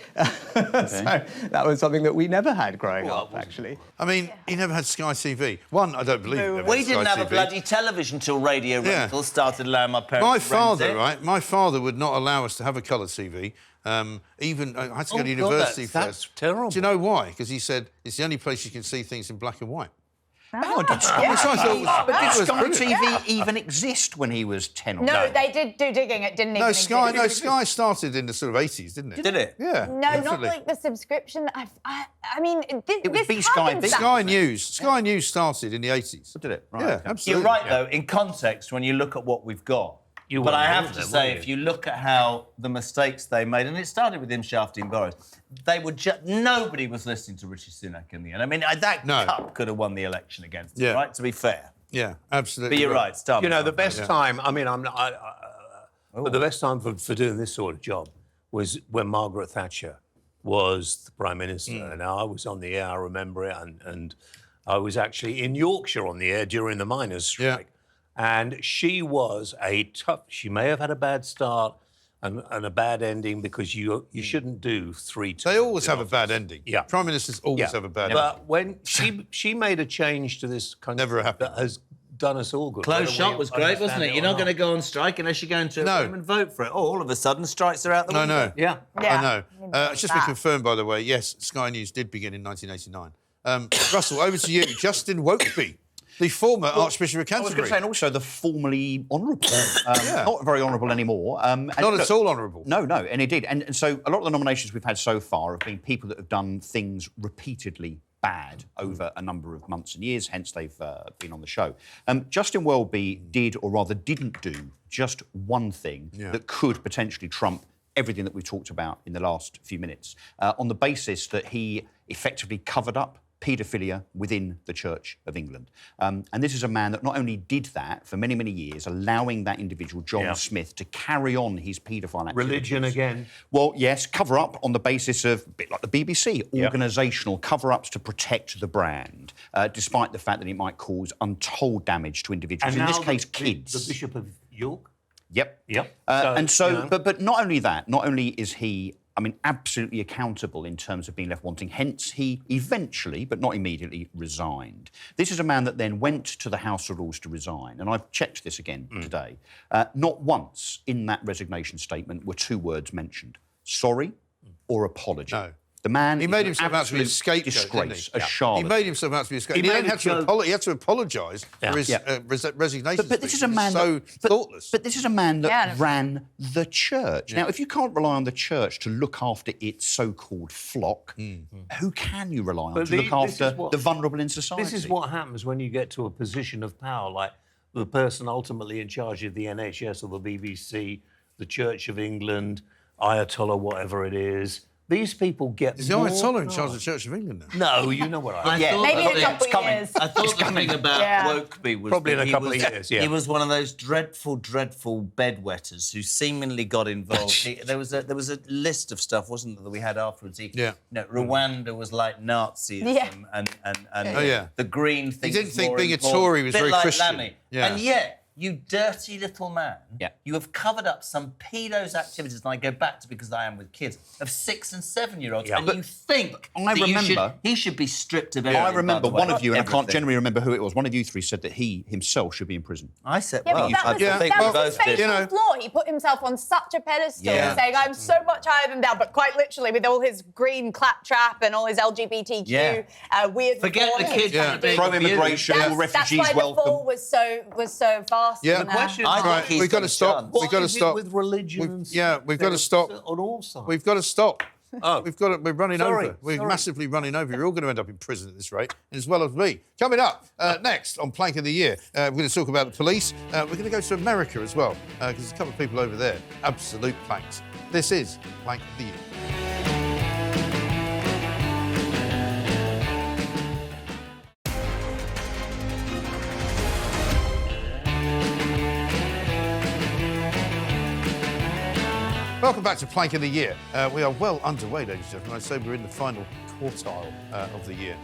So that was something that we never had growing up, actually. I mean, he never had Sky TV. One, I don't believe he never We had didn't Sky have a TV. bloody television till radio Yeah. rentals started allowing my parents My to rent father, it. right? My father would not allow us to have a colour TV. Even I had to go to university that's first. terrible. Do you know why? Because he said it's the only place you can see things in black and white. Hang on, did Sky, Which I thought was, but did was Sky brilliant. TV even exist when he was 10 or No, they did do digging. It didn't even Sky, exist. Sky started in the sort of 80s, didn't it? Did it? Yeah. No, not definitely. like the subscription. I mean, It would this be Sky happens B. that- Sky News. Sky News started in the 80s. Did it? Right, Yeah, okay. absolutely. You're right, though, in context, when you look at what we've got. You But I wouldn't have do to them, say, would if you? you look at how the mistakes they made, and it started with him shafting Boris, they were nobody was listening to Rishi Sunak in the end. I mean, that cup could have won the election against him, right? To be fair. Yeah, absolutely. But you're right, Starmer. You know, the best time, I mean, but the best time for doing this sort of job was when Margaret Thatcher was the Prime Minister. And I was on the air, I remember it, and I was actually in Yorkshire on the air during the miners' strike. And she was she may have had a bad start and a bad ending because you shouldn't do 3 terms. They always have a bad ending. Yeah. Prime Ministers always have a bad ending. But when she made a change to this country that has done us all good. Closed whether shop we was great, wasn't understand it? You're or not going to go on strike unless you go into a No. room and vote for it. Oh, all of a sudden, strikes are out the window. No. Yeah. I know. It's just been confirmed, by the way. Yes, Sky News did begin in 1989. Russell, over to you. Justin Welby, the former Archbishop of I was going Canterbury. to say, and also the formerly honourable. Not very honourable anymore. Not at all honourable. No, and it did. And so a lot of the nominations we've had so far have been people that have done things repeatedly bad over a number of months and years, hence they've been on the show. Justin Welby did, or rather didn't do, just one thing that could potentially trump everything that we've talked about in the last few minutes, on the basis that he effectively covered up paedophilia within the Church of England. And this is a man that not only did that for many, many years, allowing that individual, John Smith, to carry on his paedophile activities. Religion again. Well, yes, cover up on the basis of, a bit like the BBC, organisational cover-ups to protect the brand, despite the fact that it might cause untold damage to individuals, in this case, kids. The Bishop of York? Yep. Yep. But not only that, not only is he, absolutely accountable in terms of being left wanting. Hence, he eventually, but not immediately, resigned. This is a man that then went to the House of Lords to resign, and I've checked this again today. Not once in that resignation statement were 2 words mentioned: sorry or apology. No. The man He made himself out to be a scapegoat, disgrace, didn't he? a charlatan. He made himself out to be a scapegoat. He had to apologise for his resignation. But this is a man thoughtless. But this is a man that ran the church. Now, if you can't rely on the church to look after its so-called flock, who can you rely on to look after the vulnerable in society? This is what happens when you get to a position of power, like the person ultimately in charge of the NHS or the BBC, the Church of England, Ayatollah, whatever it is. These people get Is the Ayatollah in charge of the Church of England now? No, you know what I mean. Maybe in a couple of years. I thought the thing about Welby was Probably that in a couple of years, he was one of those dreadful bedwetters who seemingly got involved. There was a list of stuff, wasn't there, that we had afterwards. Rwanda was like Nazism and the green thing. He didn't was think more being a important. Tory was Bit very like Christian. Lammy. Yeah. And yet, you dirty little man, you have covered up some pedos activities, and I go back to because I am with kids, of 6 and 7-year-olds, and you think he should be stripped of everything. I remember by the way. one of you, and I can't Everything. generally remember who it was, one of you 3 said that he himself should be in prison. I said, Yeah, but that was his fatal flaw. He put himself on such a pedestal, saying, I'm so much higher than thou, but quite literally, with all his green claptrap and all his LGBTQ weird Forget the kids. Pro-immigration, refugees that's why welcome. the fall was so fast. Yeah, the question we've got to stop. We've got to stop. With religion we've got to stop. On all sides. We've got to stop. Oh. We're running over. We're massively running over. You're all going to end up in prison at this rate, as well as me. Coming up next on Plank of the Year, we're going to talk about the police. We're going to go to America as well, because there's a couple of people over there, absolute planks. This is Plank of the Year. Welcome back to Plank of the Year. We are well underway, ladies and gentlemen. I'd say we're in the final quartile of the year.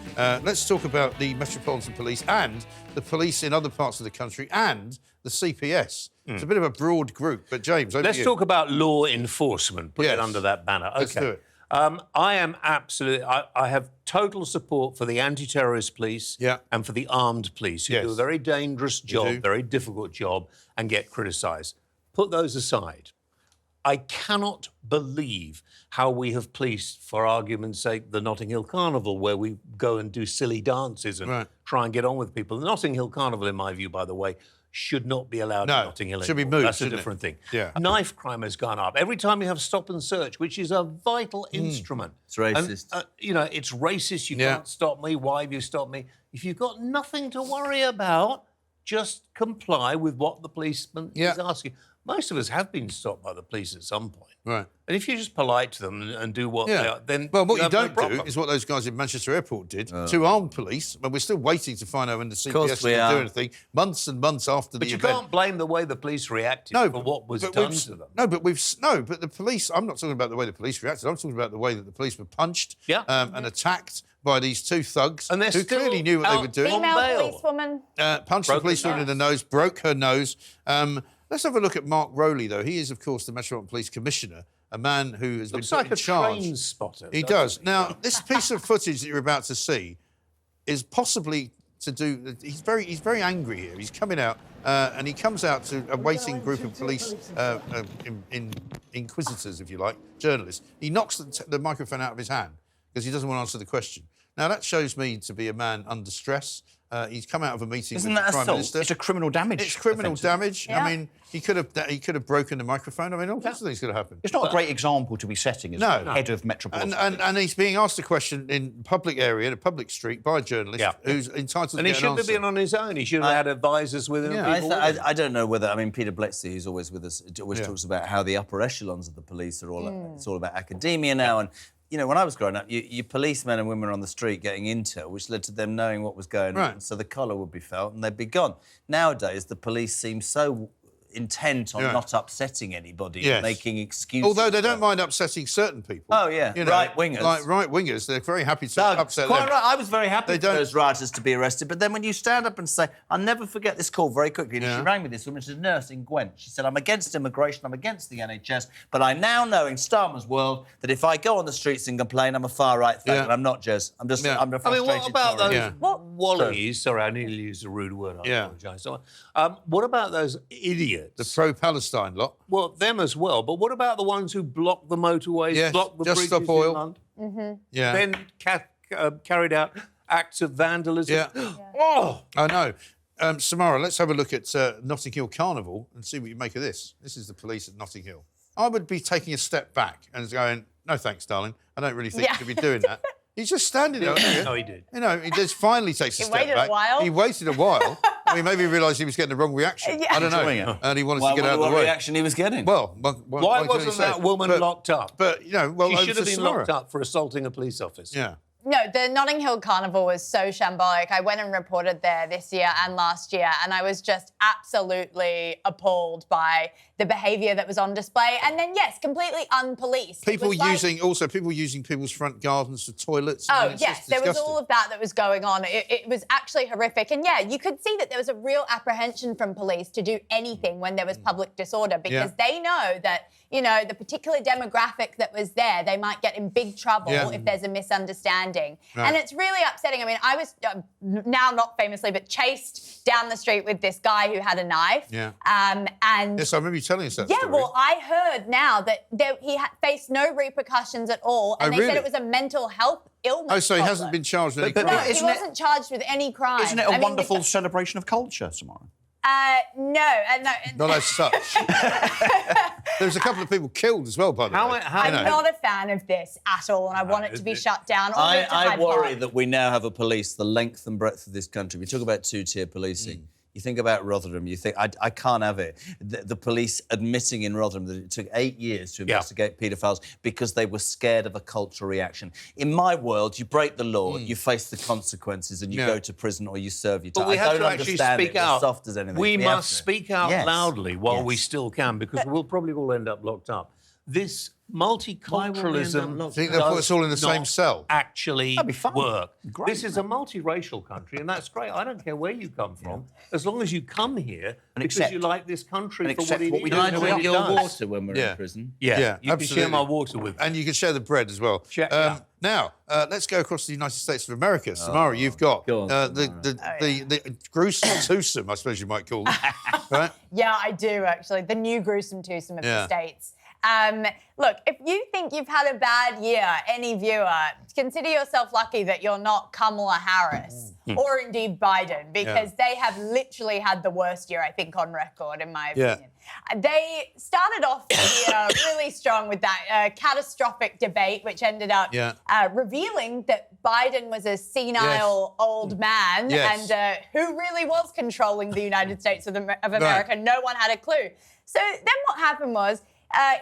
Let's talk about the Metropolitan Police and the police in other parts of the country and the CPS. It's a bit of a broad group, but James, over to Let's you. talk about law enforcement. Put it under that banner. Okay. Let's do it. I am absolutely... I have total support for the anti-terrorist police and for the armed police, who do a very dangerous job, very difficult job, and get criticised. Put those aside. I cannot believe how we have policed, for argument's sake, the Notting Hill Carnival, where we go and do silly dances and try and get on with people. The Notting Hill Carnival, in my view, by the way, should not be allowed in Notting Hill anymore. Should be moved, That's a different thing. Yeah. Knife crime has gone up. Every time you have stop and search, which is a vital instrument. It's racist. And, it's racist. You can't stop me. Why have you stopped me? If you've got nothing to worry about, just comply with what the policeman is asking. Most of us have been stopped by the police at some point. Right. And if you're just polite to them and do what they are, then well, what you have don't no do is what those guys in Manchester Airport did to armed police, but we're still waiting to find out when the CPS is going to do anything, months and months after the event. But you can't blame the way the police reacted for what was done to them. No, but the police, I'm not talking about the way the police reacted, I'm talking about the way that the police were punched and attacked by these two thugs and who clearly knew what they were doing. Female policewoman. Punched the policewoman in the nose, broke her nose. Let's have a look at Mark Rowley, though. He is, of course, the Metropolitan Police Commissioner, a man who has been put in charge. Train spotter. He does. Now, this piece of footage that you're about to see is possibly to do... He's very angry here. He's coming out, and he comes out to a waiting group of police inquisitors, if you like, journalists. He knocks the microphone out of his hand because he doesn't want to answer the question. Now, that shows me to be a man under stress. He's come out of a meeting with the Prime Minister. It's a criminal damage. It's criminal offence. damage. Yeah. I mean, he could have broken the microphone. I mean, all sorts of things could have happened. It's not a great example to be setting as head of Metropolitan. And he's being asked a question in public area, in a public street, by a journalist who's entitled to And he get an shouldn't have answer. been on his own. He should have had advisors with him. I don't know whether... I mean, Peter Blexley, who's always with us, always talks about how the upper echelons of the police are all... It's all about academia now, and... You know, when I was growing up, you policemen and women on the street getting intel, which led to them knowing what was going on. So the collar would be felt and they'd be gone. Nowadays, the police seem so intent on not upsetting anybody and making excuses. Although they don't mind upsetting certain people. Oh, yeah. You know, right-wingers. Like right-wingers, they're very happy to upset quite them. right. I was very happy for those rioters to be arrested, but then when you stand up and say, I'll never forget this call very quickly, and she rang me, this woman, she's a nurse in Gwent. She said, I'm against immigration, I'm against the NHS, but I now know in Starmer's world that if I go on the streets and complain, I'm a far-right thing, and I'm not, Jez. I'm just, I'm a frustrated what about Tory. those wallies? Sorry, I nearly used a rude word. I apologise. What about those idiots? The pro-Palestine lot. Well, them as well. But what about the ones who block the motorways, block the bridges Stop Oil. in London? Then carried out acts of vandalism? Oh! I know. Samara, let's have a look at Notting Hill Carnival and see what you make of this. This is the police at Notting Hill. I would be taking a step back and going, no thanks, darling. I don't really think you should be doing that. He's just standing there. No, he did. You know, he just finally takes a step back. He waited a while. He waited a while. I mean, maybe he realised he was getting the wrong reaction. I don't know. And he wanted to get out of the way. What reaction he was getting? Well, why wasn't that woman locked up? But, you know, well, she should have been locked up for assaulting a police officer. Yeah. No, the Notting Hill Carnival was so shambolic. I went and reported there this year and last year, and I was just absolutely appalled by the behaviour that was on display. And then, yes, completely unpoliced. People using people's front gardens for toilets. Oh, yes, there was all of that was going on. It was actually horrific. And, yeah, you could see that there was a real apprehension from police to do anything when there was public disorder because they know that, you know, the particular demographic that was there, they might get in big trouble if there's a misunderstanding. Right. And it's really upsetting. I mean, I was now not famously, but chased down the street with this guy who had a knife. Yeah. And yes, I remember you telling us that story. Well, I heard now that he faced no repercussions at all, and they said it was a mental health illness. Oh, so he hasn't been charged with any crime? No, he wasn't charged with any crime. Isn't it a wonderful celebration of culture, Samara? No. Not as such. There was a couple of people killed as well, by the way. I'm not a fan of this at all, and I want it to be shut down. I worry that we now have a police the length and breadth of this country. We talk about two-tier policing. You think about Rotherham, you think, I can't have it. The police admitting in Rotherham that it took 8 years to investigate paedophiles because they were scared of a cultural reaction. In my world, you break the law, you face the consequences, and you go to prison or you serve your time. But we have to actually speak out. As soft as anything. We must speak out loudly while we still can, because we'll probably all end up locked up. this multiculturalism think they'll put us all in the same cell? Actually That'd be fun. work. Great, This is a multiracial country, and that's great. I don't care where you come from, as long as you come here because accept. you like this country And for accept what it what we is do. Can I and Can what drink it your does. water when we're Yeah. in prison? Yeah, Yeah, you can share absolutely. my water with me. And you can share the bread as well. Yeah. Now, let's go across to the United States of America. Samara, you've got Go on, the gruesome twosome, I suppose you might call it, right? Yeah, I do actually. The new gruesome twosome of Yeah. the States. Look, if you think you've had a bad year, any viewer, consider yourself lucky that you're not Kamala Harris or indeed Biden, because they have literally had the worst year, I think, on record, in my opinion. They started off the year really strong with that catastrophic debate, which ended up revealing that Biden was a senile old man and who really was controlling the United States of America. Right. No one had a clue. So then what happened was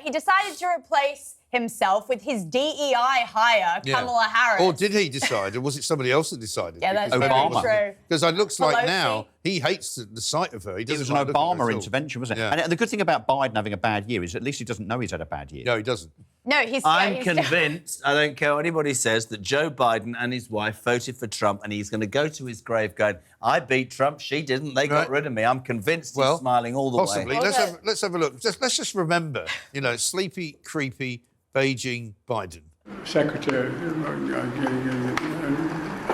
he decided to replace himself with his DEI hire, Kamala Harris. Or did he decide, or was it somebody else that decided? Yeah, that's Because very maybe it true. wasn't. Because it looks like Pelosi. now he hates the sight of her. He It doesn't was an like looking at her Obama at all. intervention, wasn't it? Yeah. And the good thing about Biden having a bad year is at least he doesn't know he's had a bad year. No, he doesn't. No, he's. I'm he's convinced, I don't care what anybody says, that Joe Biden and his wife voted for Trump and he's going to go to his grave going, I beat Trump, she didn't, they got rid of me. I'm convinced he's smiling all the possibly. way. Let's have a look. Let's just remember, sleepy, creepy, Beijing Biden. Secretary, I'm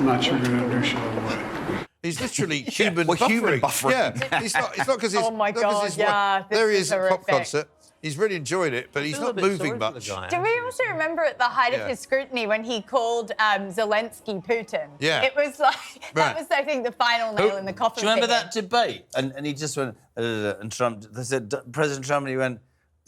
not sure going to do so well. He's literally human human buffering. Yeah, it's not because he's. Oh my not 'cause God, he's yeah, this there he is is at pop horrific. concert. He's really enjoyed it, but he's not moving much. Do we also remember at the height of his scrutiny when he called Zelensky Putin? Yeah. It was like, that was, I think, the final nail in the coffin. Do you remember for him. that debate? And he just went, and Trump, they said, President Trump, and he went,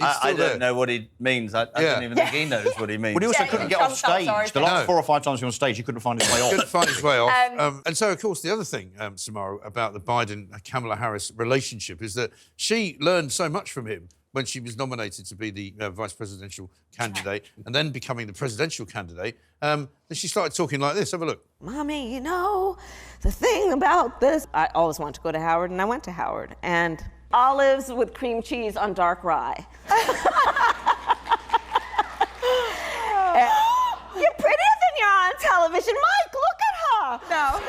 I still don't there. know what he means. I don't even think he knows what he means. But he also couldn't get off stage. The last 4 or 5 times he was on stage, he couldn't find his way off. Couldn't find his way off. And so, of course, the other thing, Samara, about the Biden-Kamala Harris relationship is that she learned so much from him when she was nominated to be the vice presidential candidate and then becoming the presidential candidate, that she started talking like this. Have a look. Mommy, the thing about this, I always wanted to go to Howard, and I went to Howard. And olives with cream cheese on dark rye. You're prettier than you're on television. Mike, look at her. No.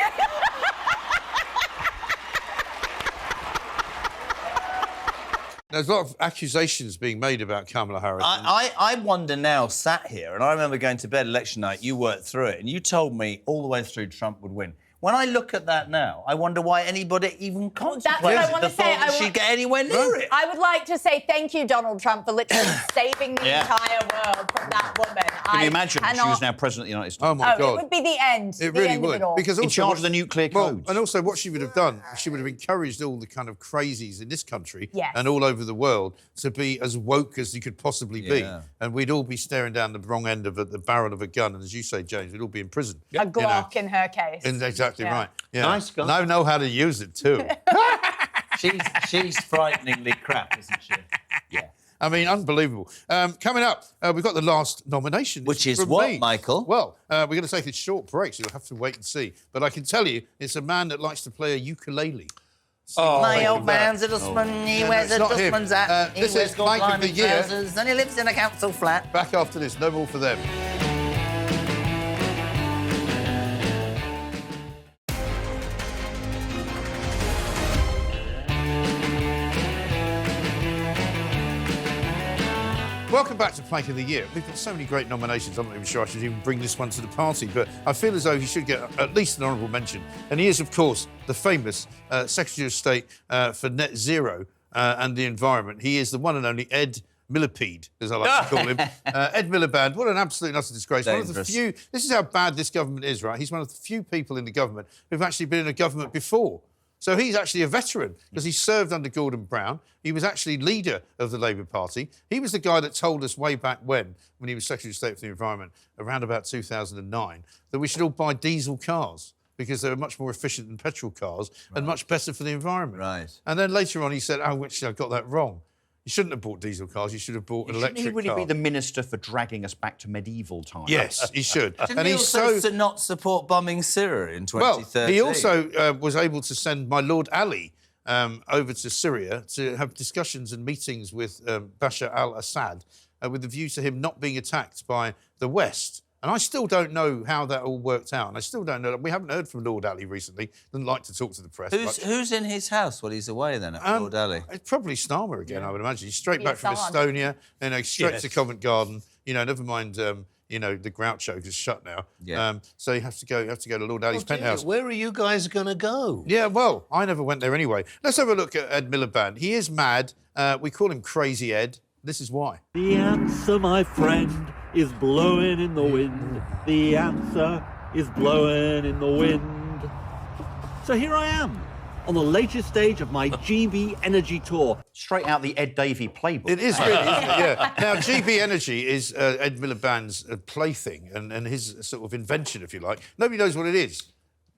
There's a lot of accusations being made about Kamala Harris. I wonder now, sat here, and I remember going to bed election night, you worked through it, and you told me all the way through Trump would win. When I look at that now, I wonder why anybody even contemplated That's what I want the to say. thought that she'd get anywhere near it. I would like to say thank you, Donald Trump, for literally saving the entire world from that woman. Can you imagine if she was now president of the United States? Oh, my God. It would be the end. It the really end would. Of it all. Because In also charge of the nuclear codes. And also what she would have done, she would have encouraged all the kind of crazies in this country Yes. and all over the world to be as woke as you could possibly be. And we'd all be staring down the wrong end of the barrel of a gun. And as you say, James, we'd all be in prison. A Glock in her case. And exactly right. Yeah. Nice gun. And I know how to use it too. She's frighteningly crap, isn't she? Yeah. I mean, unbelievable. Coming up, we've got the last nomination. Which is from what, me. Michael? Well, we're going to take a short break, so you'll have to wait and see. But I can tell you, it's a man that likes to play a ukulele. My old man's a dustman, he wears a it's not him. dustman's hat, he This wears is gold Plank of the lining Year. trousers, and he lives in a council flat. Back after this, no more for them. Welcome back to Plank of the Year. We've got so many great nominations, I'm not even sure I should even bring this one to the party, but I feel as though he should get at least an honourable mention. And he is, of course, the famous Secretary of State for Net Zero and the Environment. He is the one and only Ed Miliband, as I like to call him. Ed Miliband, what an absolute utter disgrace. One of the few, this is how bad this government is, right? He's one of the few people in the government who've actually been in a government before. So he's actually a veteran because he served under Gordon Brown. He was actually leader of the Labour Party. He was the guy that told us way back when he was Secretary of State for the Environment, around about 2009, that we should all buy diesel cars because they were much more efficient than petrol cars and much better for the environment. Right. And then later on he said, oh, actually, I got that wrong. You shouldn't have bought diesel cars. You should have bought an electric car. Shouldn't he really be the minister for dragging us back to medieval times? Yes, he should. Didn't he also not support bombing Syria in 2013? Well, he also was able to send my Lord Ali over to Syria to have discussions and meetings with Bashar al-Assad with the view to him not being attacked by the West. And I still don't know how that all worked out. And I still don't know. We haven't heard from Lord Ali recently. Doesn't like to talk to the press. Who's in his house while he's away then at Lord Ali? It's probably Starmer again, I would imagine. He's straight back from Estonia, straight to Covent Garden. Never mind, the Groucho is shut now. Yeah. So you have to go to Lord Ali's penthouse. Where are you guys going to go? Yeah, well, I never went there anyway. Let's have a look at Ed Miliband. He is mad. We call him Crazy Ed. This is why. The answer, my friend, is blowing in the wind. The answer is blowing in the wind. So here I am, on the latest stage of my GB Energy tour. Straight out the Ed Davey playbook. It is really, isn't it? Yeah. Now, GB Energy is Ed Miliband's plaything and his sort of invention, if you like. Nobody knows what it is.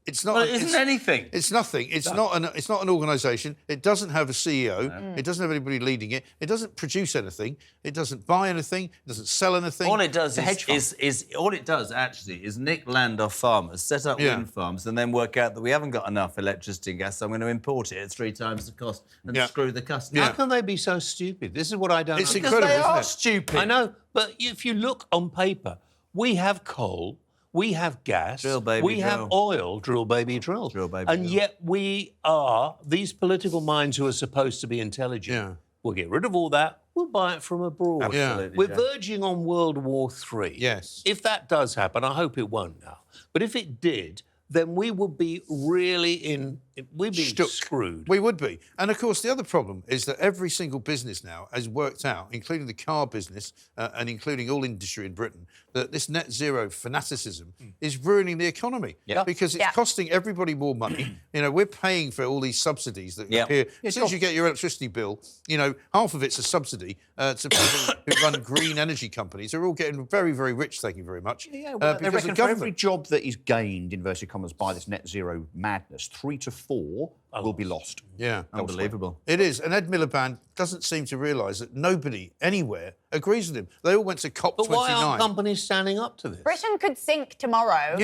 It's not. Well, it isn't anything. It's nothing. It's not an organisation. It doesn't have a CEO. No. It doesn't have anybody leading it. It doesn't produce anything. It doesn't buy anything. It doesn't sell anything. All it does is nick land off farmers, set up wind farms, and then work out that we haven't got enough electricity and gas, so I'm going to import it at 3 times the cost and screw the customer. How can they be so stupid? This is what I don't. It's understand. incredible. They are isn't it? stupid. I know, but if you look on paper, we have coal. We have gas, drill, baby, we drill. have oil, drill, baby, drill. Drill, baby, and drill. yet we are, these political minds who are supposed to be intelligent, we'll get rid of all that, we'll buy it from abroad. Absolutely, We're verging on World War III. Yes. If that does happen, I hope it won't now, but if it did, then we would be really we'd be screwed. We would be. And, of course, the other problem is that every single business now has worked out, including the car business and including all industry in Britain, that this net zero fanaticism is ruining the economy because it's costing everybody more money. We're paying for all these subsidies that appear. As soon as you get your electricity bill, half of it's a subsidy to people who run green energy companies who are all getting very, very rich, thank you very much. They because reckon the for every government... job that is gained, inverted commas, by this net zero madness, 3 to 4 will be lost. Yeah. Unbelievable. It is. And Ed Miliband doesn't seem to realise that nobody anywhere agrees with him. They all went to COP29. But why aren't companies standing up to this? Britain could sink tomorrow,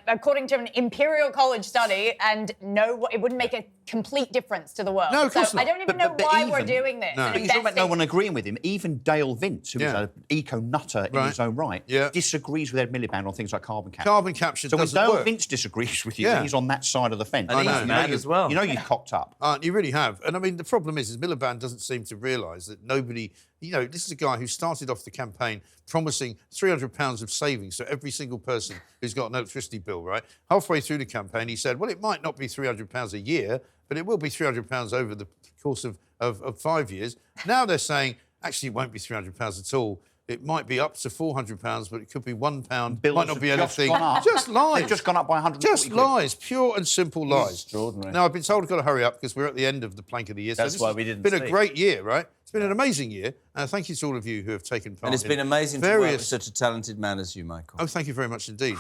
according to an Imperial College study, and it wouldn't make a complete difference to the world. No, of course not. I don't even know why we're doing this. No. He's talking about no one agreeing with him. Even Dale Vince, who is an eco-nutter in his own right, disagrees with Ed Miliband on things like carbon capture. Carbon capture so when doesn't Dale work. Vince disagrees with you, then he's on that side of the fence. And he's mad as well. You know you've cocked up. You really have. And, I mean, the problem is Miliband doesn't seem to realise that nobody... this is a guy who started off the campaign promising £300 of savings to every single person who's got an electricity bill, right? Halfway through the campaign, he said, well, it might not be £300 a year, but it will be £300 over the course of 5 years. Now they're saying, actually, it won't be £300 at all. It might be up to £400, but it could be £1. Bills might not be anything. Just lies. They've just gone up by 100. Just lies. Pure and simple lies. Extraordinary. Now, I've been told I've got to hurry up because we're at the end of the plank of the year. That's why we didn't It's been speak. a great year, right? It's been an amazing year. Thank you to all of you who have taken part. And it's been amazing to work with such a talented man as you, Michael. Oh, thank you very much indeed.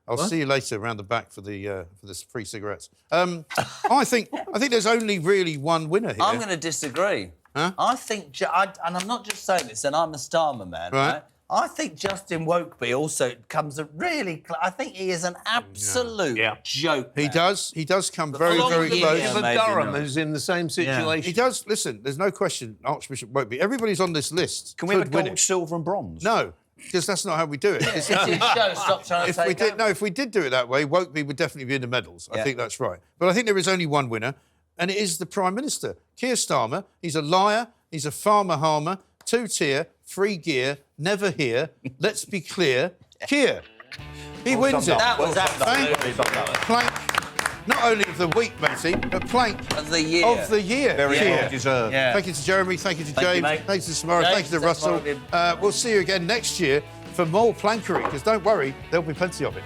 I'll see you later around the back for the free cigarettes. I think there's only really one winner here. I'm going to disagree. Huh? I think, and I'm not just saying this, and I'm a Starmer man, right? I think Justin Wokeby also comes I think he is an absolute joke. He does come very, very close. But Durham is in the same situation. He does. Listen, there's no question Archbishop Wokeby. Everybody's on this list. Can we have a gold, silver and bronze? No. Because that's not how we do it. It's his show. Stop trying to take over. No, if we did do it that way, Wokeby would definitely be in the medals. I think that's right. But I think there is only one winner, and it is the Prime Minister, Keir Starmer. He's a liar. He's a farmer harmer. 2-tier, free gear, never here. Let's be clear. Keir. He wins it. That was absolutely plank, not only of the week, matey, but plank of the year. Very well deserved. Yeah. Thank you to Jeremy. Thank you to James. Thanks to Samara. Thank you to Russell. We'll see you again next year for more plankery, because don't worry, there'll be plenty of it.